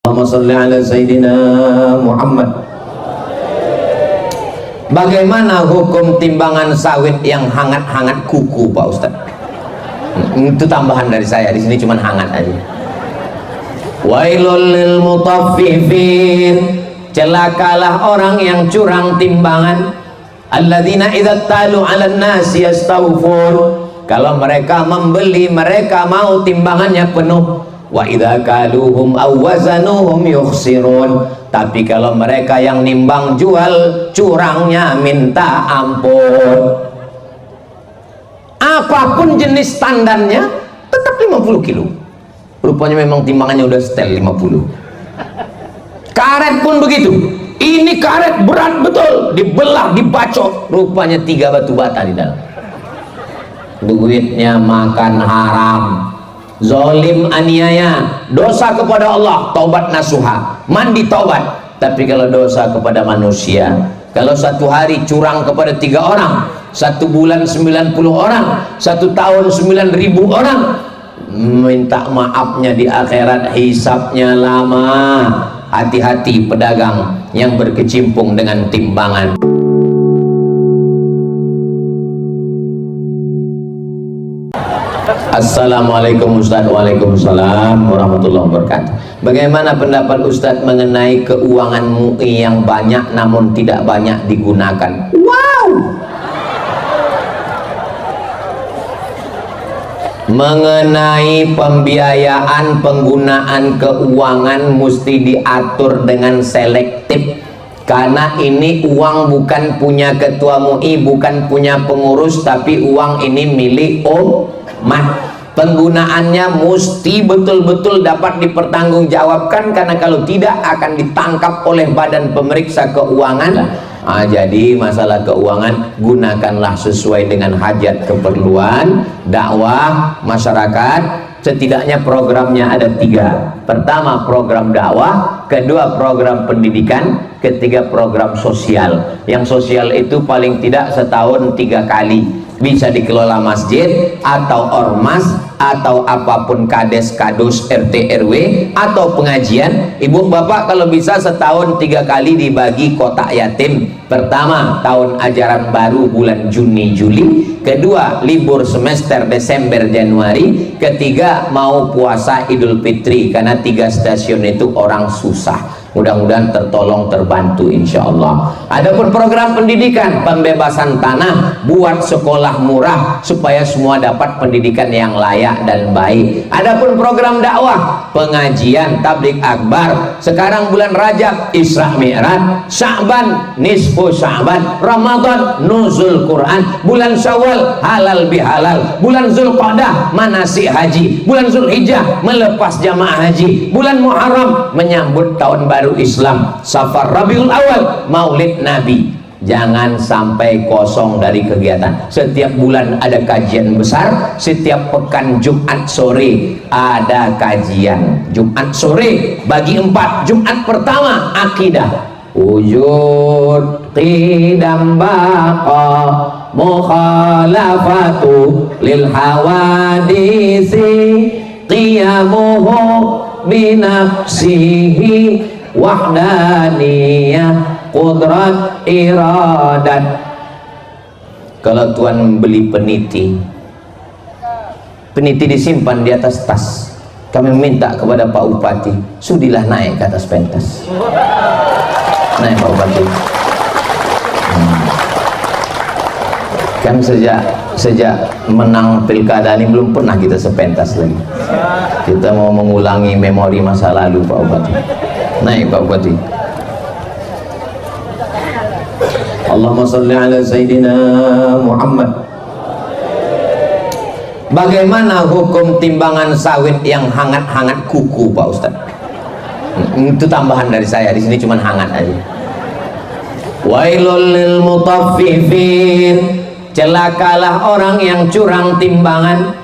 Allahumma sholli ala Sayyidina Muhammad. Bagaimana hukum timbangan sawit yang hangat-hangat kuku, Pak Ustaz? Itu tambahan dari saya, di sini cuma hangat aja. Wailul lil mutaffifin, celakalah orang yang curang timbangan. Alladzina idza talu 'alan nasi yastawfun, kalau mereka membeli mereka mau timbangannya penuh. Wa idza kaluhum aw wazanuhum yukhsirun, tapi kalau mereka yang nimbang jual curangnya minta ampun. Apapun jenis standarnya tetap 50 kilo. Rupanya memang timbangannya udah setel 50. Karet pun begitu. Ini karet berat betul, dibelah, dibacok, rupanya 3 batu bata di dalam. Duitnya makan haram, zolim, aniaya, dosa kepada Allah, taubat nasuha, mandi taubat. Tapi kalau dosa kepada manusia, kalau satu hari curang kepada 3 orang, 1 bulan 90 orang, 1 tahun 9.000 orang, minta maafnya di akhirat, hisabnya lama. Hati-hati pedagang yang berkecimpung dengan timbangan. Assalamualaikum Ustaz. Waalaikumsalam warahmatullahi wabarakatuh. Bagaimana pendapat Ustaz mengenai keuangan MUI yang banyak namun tidak banyak digunakan? Wow! Mengenai pembiayaan penggunaan keuangan mesti diatur dengan selektif, karena ini uang bukan punya ketua MUI, bukan punya pengurus, tapi uang ini milik umat. Penggunaannya mesti betul-betul dapat dipertanggungjawabkan, karena kalau tidak akan ditangkap oleh badan pemeriksa keuangan. Jadi masalah keuangan gunakanlah sesuai dengan hajat keperluan dakwah masyarakat. Setidaknya programnya ada 3. Pertama program dakwah, kedua program pendidikan, ketiga program sosial. Yang sosial itu paling tidak setahun 3 kali, bisa dikelola masjid atau ormas atau apapun, kades, kadus, RT, RW atau pengajian. Ibu bapak kalau bisa setahun 3 kali dibagi kotak yatim. Pertama tahun ajaran baru bulan Juni Juli, kedua libur semester Desember Januari, ketiga mau puasa Idul Fitri, karena 3 stasiun itu orang susah. Mudah-mudahan tertolong, terbantu insya Allah. Adapun program pendidikan, pembebasan tanah, buat sekolah murah supaya semua dapat pendidikan yang layak dan baik. Adapun program dakwah, pengajian, tabligh akbar. Sekarang bulan Rajab, Isra Mi'raj, Sya'ban, nisfu Sya'ban, Ramadan, nuzul Quran, bulan Syawal, halal bihalal, bulan Zulqa'dah, manasik haji, bulan Zulhijjah, melepas jamaah haji, bulan Muharram, menyambut tahun baru Islam, Safar, Rabiul Awal, Maulid Nabi. Jangan sampai kosong dari kegiatan. Setiap bulan ada kajian besar, setiap pekan Jumat sore ada kajian. Jumat sore bagi 4. Jumat pertama akidah, wujud qidam baqa mukhalafatu lil hawadisi qiyamuhu binafsihi wahdaniyah qudrat iradat. Kalau tuan beli peniti disimpan di atas tas, kami minta kepada Pak Bupati, sudilah naik ke atas pentas. Naik Pak Bupati. Kan sejak menang pilkada ini belum pernah kita sepentas lagi. Kita mau mengulangi memori masa lalu Pak Bupati. Naik Pak Bupati. Allahumma sholli ala Sayyidina Muhammad. Bagaimana hukum timbangan sawit yang hangat-hangat kuku, Pak Ustaz? Itu tambahan dari saya, di sini cuma hangat aja. Wailul lil mutaffifin, celakalah orang yang curang timbangan.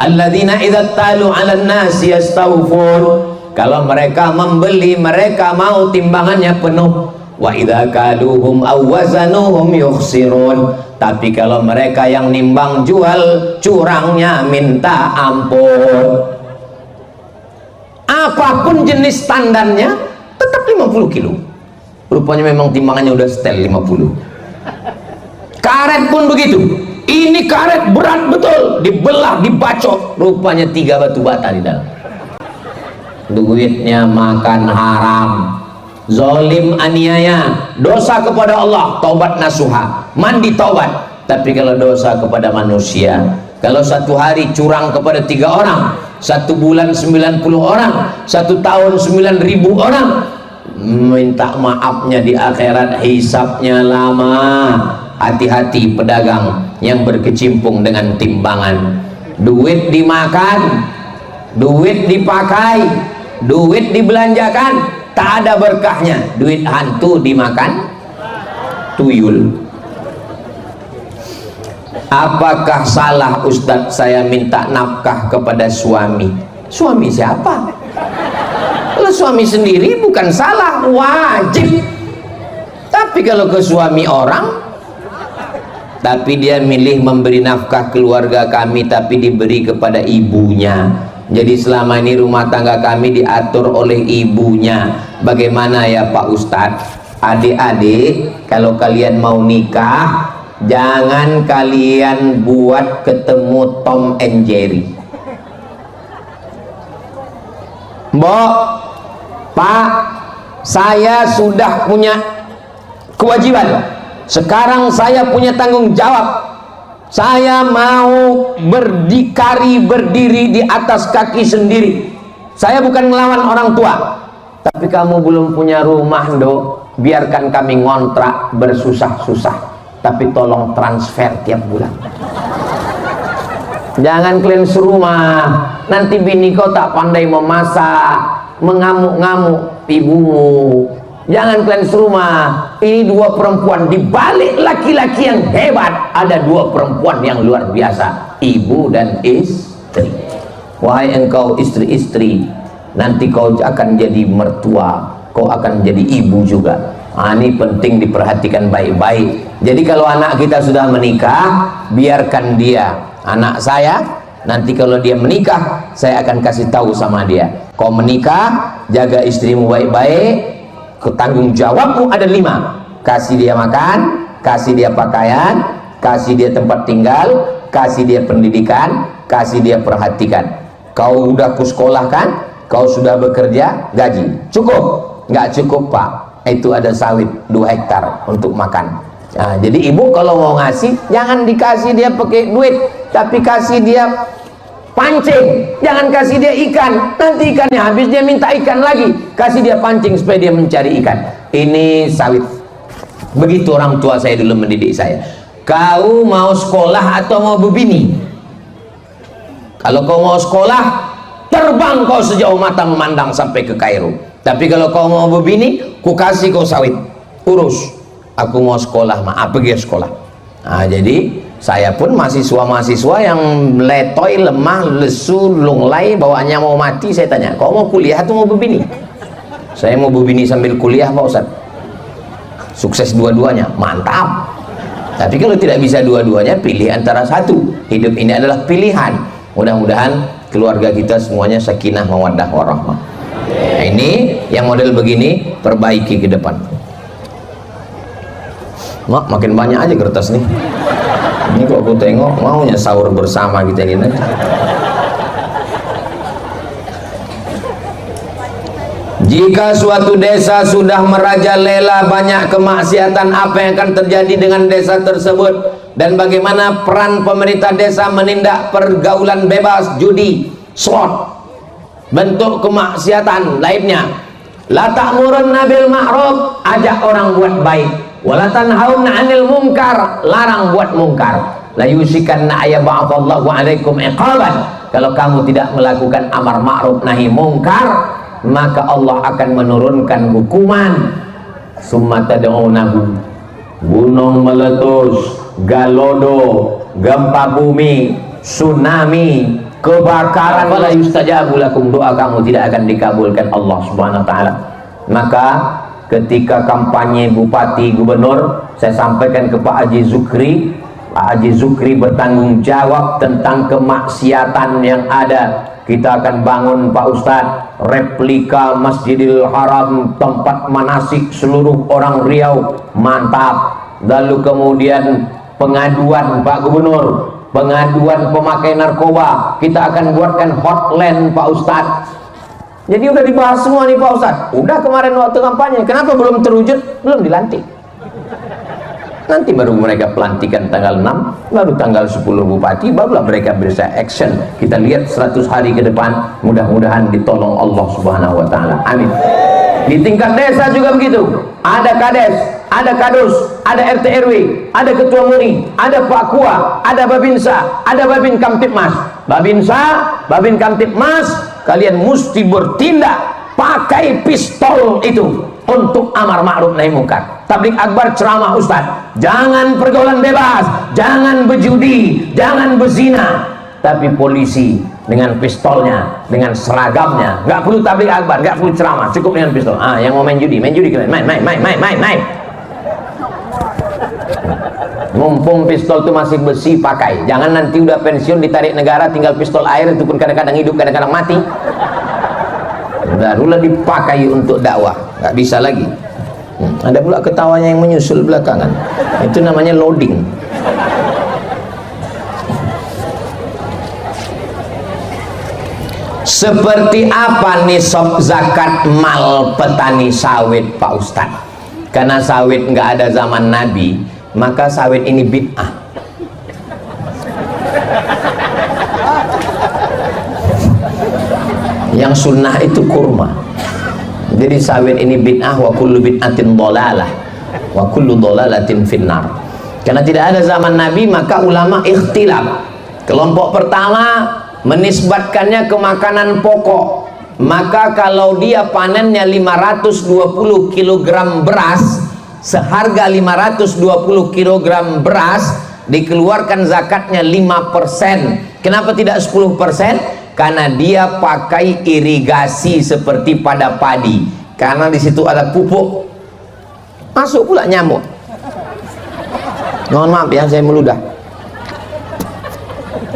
Alladzina idza talu 'alan nasi yastawfun, kalau mereka membeli mereka mau timbangannya penuh. Wa idza kaluhum aw wazanuhum yukhsirun, tapi kalau mereka yang nimbang jual curangnya minta ampun. apapun jenis standarnya tetap 50 kilo. Rupanya memang timbangannya udah setel 50. Karet pun begitu. Ini karet berat betul, dibelah, dibacok, rupanya 3 batu bata di dalam. Duitnya makan haram, zalim, aniaya, dosa kepada Allah, taubat nasuha, mandi taubat. Tapi kalau dosa kepada manusia, kalau satu hari curang kepada 3 orang, 1 bulan 90 orang, 1 tahun 9.000 orang, minta maafnya di akhirat, hisapnya lama. Hati-hati pedagang yang berkecimpung dengan timbangan. Duit dimakan, duit dipakai, duit dibelanjakan, tak ada berkahnya. Duit hantu dimakan tuyul. Apakah salah Ustadz saya minta nafkah kepada suami? Suami siapa? Kalau suami sendiri bukan salah, wajib. Tapi kalau ke suami orang, tapi dia milih memberi nafkah keluarga kami, tapi diberi kepada ibunya. Jadi selama ini rumah tangga kami diatur oleh ibunya. Bagaimana ya Pak Ustadz? Adik-adik, kalau kalian mau nikah, jangan kalian buat ketemu Tom and Jerry. Mbok, Pak, saya sudah punya kewajiban. Sekarang saya punya tanggung jawab. Saya mau berdiri di atas kaki sendiri. Saya bukan melawan orang tua. Tapi kamu belum punya rumah, Ndo. Biarkan kami ngontrak bersusah-susah. Tapi tolong transfer tiap bulan. Jangan kalian serumah. Nanti bini kau tak pandai memasak, mengamuk-ngamuk ibumu. Jangan kalian serumah. Ini 2 perempuan, di balik laki-laki yang hebat ada 2 perempuan yang luar biasa, ibu dan istri. Wahai engkau istri-istri, nanti kau akan jadi mertua, kau akan jadi ibu juga. Ini penting diperhatikan baik-baik. Jadi kalau anak kita sudah menikah, biarkan dia. Anak saya nanti kalau dia menikah, saya akan kasih tahu sama dia, kau menikah, jaga istrimu baik-baik. Tanggung jawabmu ada 5. Kasih dia makan, kasih dia pakaian, kasih dia tempat tinggal, kasih dia pendidikan, kasih dia perhatikan. Kau udah kusekolahkan, kau sudah bekerja, gaji cukup? Nggak cukup Pak, itu ada sawit 2 hektar untuk makan. Nah, jadi ibu kalau mau ngasih, jangan dikasih dia pakai duit, tapi kasih dia pancing. Jangan kasih dia ikan, nanti ikannya habis dia minta ikan lagi. Kasih dia pancing supaya dia mencari ikan. Ini sawit. Begitu orang tua saya dulu mendidik saya. Kau mau sekolah atau mau berbini? Kalau kau mau sekolah, terbang kau sejauh mata memandang sampai ke Kairo. Tapi kalau kau mau berbini, ku kasih kau sawit, urus. Aku mau sekolah, maaf, pergi sekolah. Nah, jadi saya pun mahasiswa-mahasiswa yang letoy, lemah, lesu, lunglai, bawaannya mau mati, saya tanya, kau mau kuliah atau mau berbini? Saya mau berbini sambil kuliah Pak Ustadz. Sukses dua-duanya, mantap. Tapi kalau tidak bisa dua-duanya, pilih antara satu. Hidup ini adalah pilihan. Mudah-mudahan keluarga kita semuanya sakinah, mawaddah, warahmah. Nah, ini yang model begini, perbaiki ke depan. Mak, makin banyak aja kertas nih. Ini kok aku tengok maunya sahur bersama kita ini. Jika suatu desa sudah merajalela banyak kemaksiatan, apa yang akan terjadi dengan desa tersebut? Dan bagaimana peran pemerintah desa menindak pergaulan bebas, judi, slot, bentuk kemaksiatan lainnya? La ta'murunna bil ma'ruf, ajak orang buat baik. Wala tanhauna 'anil munkar, larang buat mungkar. La yusikanna ayyab'atsallahu 'alaikum iqaban. Kalau kamu tidak melakukan amar ma'ruf nahi mungkar, maka Allah akan menurunkan hukuman. Summa tad'unahu, gunung meletus, galodo, gempa bumi, tsunami, kebakaran, wala yustajabu lakum, doa kamu tidak akan dikabulkan Allah Subhanahu wa taala. Maka ketika kampanye bupati gubernur, saya sampaikan ke Pak Haji Zukri, Pak Haji Zukri bertanggung jawab tentang kemaksiatan yang ada. Kita akan bangun Pak Ustadz replika Masjidil Haram, tempat manasik seluruh orang Riau, mantap. Lalu kemudian pengaduan Pak Gubernur, pengaduan pemakai narkoba, kita akan buatkan hotline Pak Ustadz. Jadi udah dibahas semua nih Pak Ustadz. Udah kemarin waktu kampanye, kenapa belum terwujud? Belum dilantik. Nanti baru mereka pelantikan tanggal 6, baru tanggal 10 bupati, barulah mereka bisa action. Kita lihat 100 hari ke depan, mudah-mudahan ditolong Allah Subhanahu wa taala. Amin. Di tingkat desa juga begitu. Ada kades, ada kadus, ada RT RW, ada ketua MUI, ada Pak Kua, ada Babinsa, ada Babin Kamtipmas. Babinsa, Babin Kamtipmas, kalian mesti bertindak pakai pistol itu untuk amar ma'ruf nahi munkar. Tabligh akbar ceramah Ustaz, jangan pergaulan bebas, jangan berjudi, jangan berzina. Tapi polisi dengan pistolnya, dengan seragamnya, nggak perlu tabligh akbar, nggak perlu ceramah, cukup dengan pistol. Yang mau main judi kalian, main. Mumpung pistol itu masih besi, pakai. Jangan nanti udah pensiun ditarik negara, tinggal pistol air, itu pun kadang-kadang hidup, kadang-kadang mati. Barulah dipakai untuk dakwah, nggak bisa lagi. Ada pula ketawanya yang menyusul belakangan, itu namanya loading. Seperti apa nisab zakat mal petani sawit Pak Ustadz? Karena sawit nggak ada zaman Nabi, maka sawit ini bid'ah. Yang sunnah itu kurma. Jadi sawit ini bid'ah, wa kullu bid'atin dhalalah wa kullu dhalalatin finnar. Karena tidak ada zaman Nabi, maka ulama ikhtilaf. Kelompok pertama menisbatkannya ke makanan pokok. Maka kalau dia panennya 520 kg beras, seharga 520 kg beras, dikeluarkan zakatnya 5%. Kenapa tidak 10%? Karena dia pakai irigasi seperti pada padi, karena di situ ada pupuk, masuk pula nyamuk. Mohon maaf ya, saya meludah.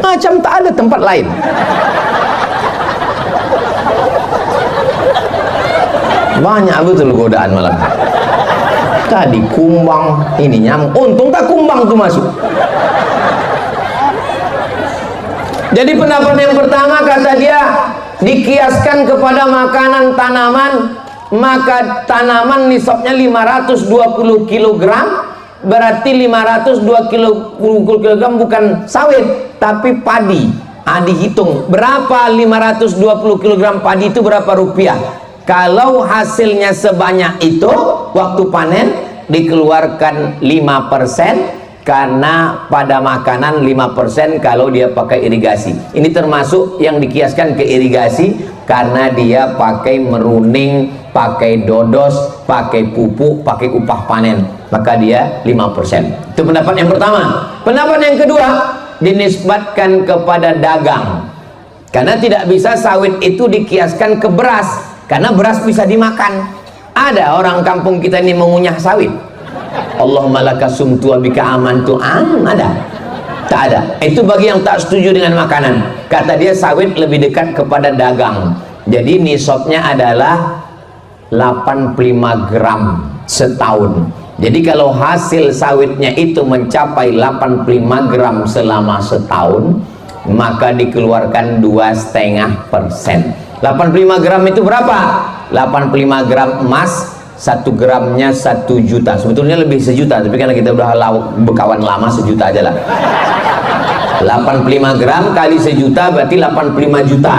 Macam tak ada tempat lain. Banyak betul godaan malam. Tadi kumbang, ini nyamuk. Untung tak kumbang tuh masuk. Jadi pendapat yang pertama, kata dia, dikiaskan kepada makanan tanaman, maka tanaman nisabnya 520 kg, berarti 502 kg bukan sawit tapi padi. Dihitung berapa 520 kg padi itu berapa rupiah. Kalau hasilnya sebanyak itu, waktu panen dikeluarkan 5%. Karena pada makanan 5% kalau dia pakai irigasi. Ini termasuk yang dikiaskan ke irigasi, karena dia pakai meruning, pakai dodos, pakai pupuk, pakai upah panen, maka dia 5%. Itu pendapat yang pertama. Pendapat yang kedua, dinisbatkan kepada dagang. Karena tidak bisa sawit itu dikiaskan ke beras, karena beras bisa dimakan. Ada orang kampung kita ini mengunyah sawit. Allahumma laka sumtu wa bika amantu, ada? Tak ada. Itu bagi yang tak setuju dengan makanan. Kata dia sawit lebih dekat kepada dagang. Jadi nisabnya adalah 85 gram setahun. Jadi kalau hasil sawitnya itu mencapai 85 gram selama setahun, maka dikeluarkan 2,5%. 85 gram itu berapa? 85 gram emas, 1 gramnya 1 juta. Sebetulnya lebih 1 juta, tapi karena kita udah berkawan lama, 1 juta aja lah. 85 gram kali 1 juta berarti 85 juta.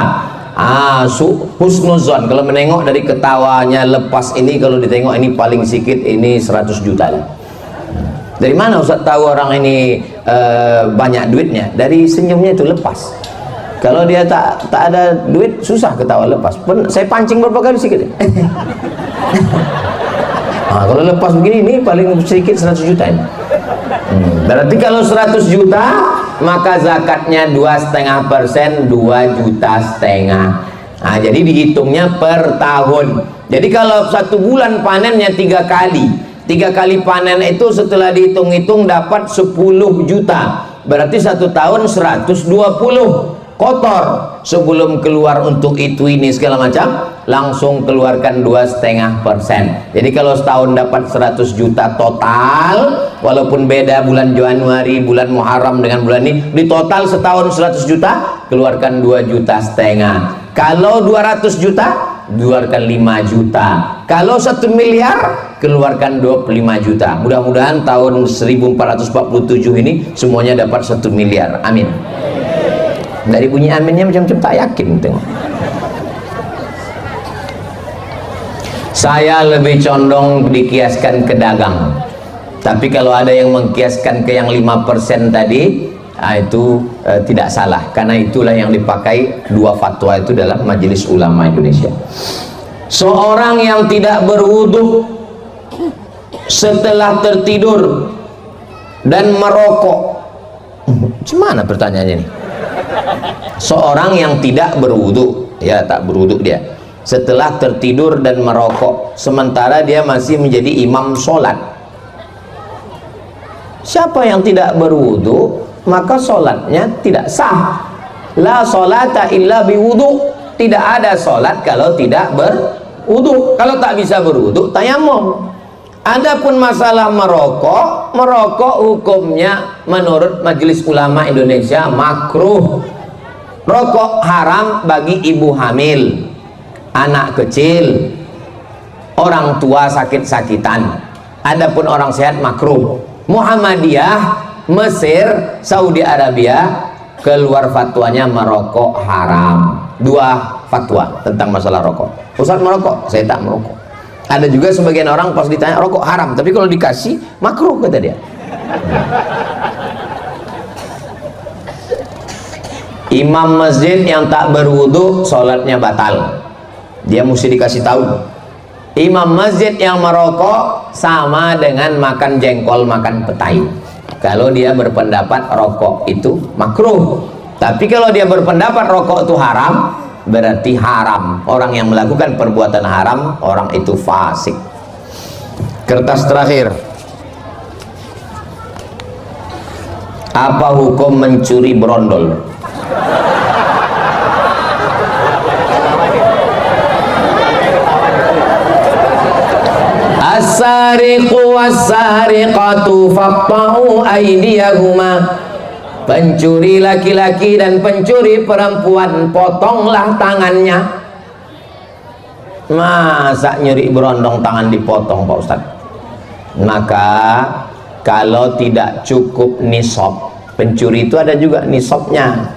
Husnuzon, kalau menengok dari ketawanya lepas ini, kalau ditengok ini paling sedikit ini 100 juta lah. Dari mana Ustaz tahu orang ini banyak duitnya? Dari senyumnya itu lepas. Kalau dia tak ada duit, susah ketawa lepas. Saya pancing berapa kali sedikit. Kalau lepas begini, ini paling sedikit 100 juta ini. Berarti kalau 100 juta, maka zakatnya 2,5%, 2,5 juta. Jadi dihitungnya per tahun. Jadi kalau 1 bulan panennya 3 kali, 3 kali panen itu setelah dihitung-hitung dapat 10 juta, berarti 1 tahun 120. Kotor sebelum keluar untuk itu ini segala macam, langsung keluarkan 2,5%. Jadi kalau setahun dapat 100 juta total, walaupun beda bulan Januari, bulan Muharram dengan bulan ini, di total setahun 100 juta, keluarkan 2,5 juta. Kalau 200 juta, keluarkan 5 juta. Kalau 1 miliar, keluarkan 25 juta. Mudah-mudahan tahun 1447 ini semuanya dapat 1 miliar. Amin. Dari bunyi aminnya macam-macam tak yakin tengok. Saya lebih condong dikiaskan ke dagang, tapi kalau ada yang mengkiaskan ke yang 5% tadi, itu tidak salah, karena itulah yang dipakai 2 fatwa itu dalam Majelis Ulama Indonesia. Seorang yang tidak berwudu setelah tertidur dan merokok, gimana pertanyaannya nih? Seorang yang tidak berwudu, ya tak berwudu dia, setelah tertidur dan merokok, sementara dia masih menjadi imam sholat. Siapa yang tidak berwudu, maka sholatnya tidak sah. La sholata illa biwudu. Tidak ada sholat kalau tidak berwudu. Kalau tak bisa berwudu, tayamum. Adapun masalah merokok, hukumnya menurut Majelis Ulama Indonesia makruh. Rokok haram bagi ibu hamil, anak kecil, orang tua sakit-sakitan. Adapun orang sehat makruh. Muhammadiyah, Mesir, Saudi Arabia keluar fatwanya merokok haram. 2 fatwa tentang masalah rokok. Ustaz merokok, saya tak merokok. Ada juga sebagian orang pas ditanya rokok haram, tapi kalau dikasih makruh kata dia. Imam masjid yang tak berwudu sholatnya batal, dia mesti dikasih tahu. Imam masjid yang merokok sama dengan makan jengkol, makan petai. Kalau dia berpendapat rokok itu makruh, tapi kalau dia berpendapat rokok itu haram, berarti haram. Orang yang melakukan perbuatan haram, orang itu fasik. Kertas terakhir. Apa hukum mencuri brondol? As-sariqu was-sariqatu faqta'u aydiyahuma. Pencuri laki-laki dan pencuri perempuan, potonglah tangannya. Masa nyuri berondong tangan dipotong Pak Ustadz? Maka kalau tidak cukup nisab, pencuri itu ada juga nisabnya,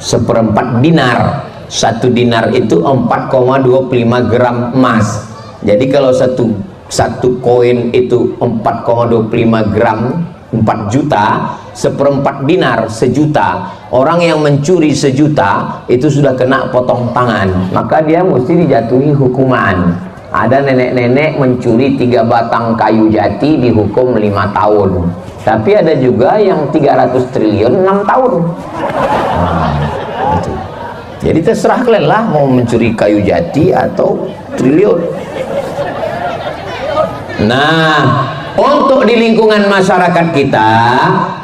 1/4 dinar. 1 dinar itu 4,25 gram emas. Jadi kalau satu koin itu 4,25 gram, 4 juta, 1/4 dinar 1 juta. Orang yang mencuri 1 juta itu sudah kena potong tangan, maka dia mesti dijatuhi hukuman. Ada nenek-nenek mencuri 3 batang kayu jati dihukum 5 tahun. Tapi ada juga yang 300 triliun 6 tahun. Gitu. Jadi terserah kalian lah mau mencuri kayu jati atau triliun. Nah, untuk di lingkungan masyarakat kita,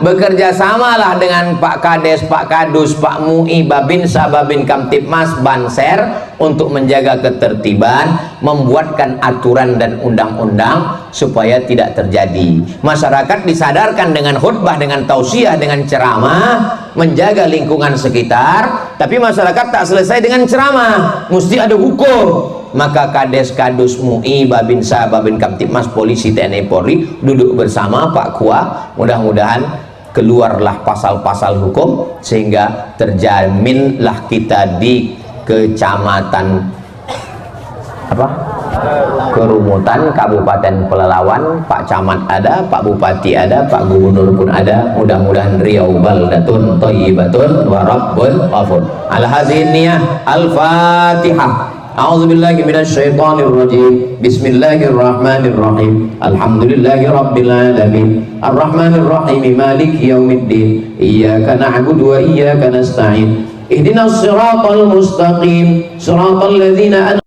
bekerja samalah dengan Pak Kades, Pak Kadus, Pak MUI, Babinsa, Babin Kamtipmas, Banser untuk menjaga ketertiban, membuatkan aturan dan undang-undang supaya tidak terjadi. Masyarakat disadarkan dengan khutbah, dengan tausiah, dengan ceramah, menjaga lingkungan sekitar. Tapi masyarakat tak selesai dengan ceramah, mesti ada hukum. Maka Kades, Kadus, MUI, Babinsa, Babin Kamtipmas, Polisi, TNI, Polri duduk bersama Pak Kua, mudah-mudahan keluarlah pasal-pasal hukum sehingga terjaminlah kita di kecamatan Kerumutan, Kabupaten Pelalawan, Pak Camat ada, Pak Bupati ada, Pak Gubernur pun ada. Mudah-mudahan Riau baldatun thayyibatun wa rabbun ghafur. Ala hadhihi niyah, al-Fatihah. A'udzubillahi minasyaitonirrajim. Bismillahirrahmanirrahim. Alhamdulillahi rabbil alamin. Arrahmanirrahim. Maliki yaumiddin. Iyyaka na'budu wa iyyaka nasta'in. Ihdinas siratal mustaqim. Siratal ladzina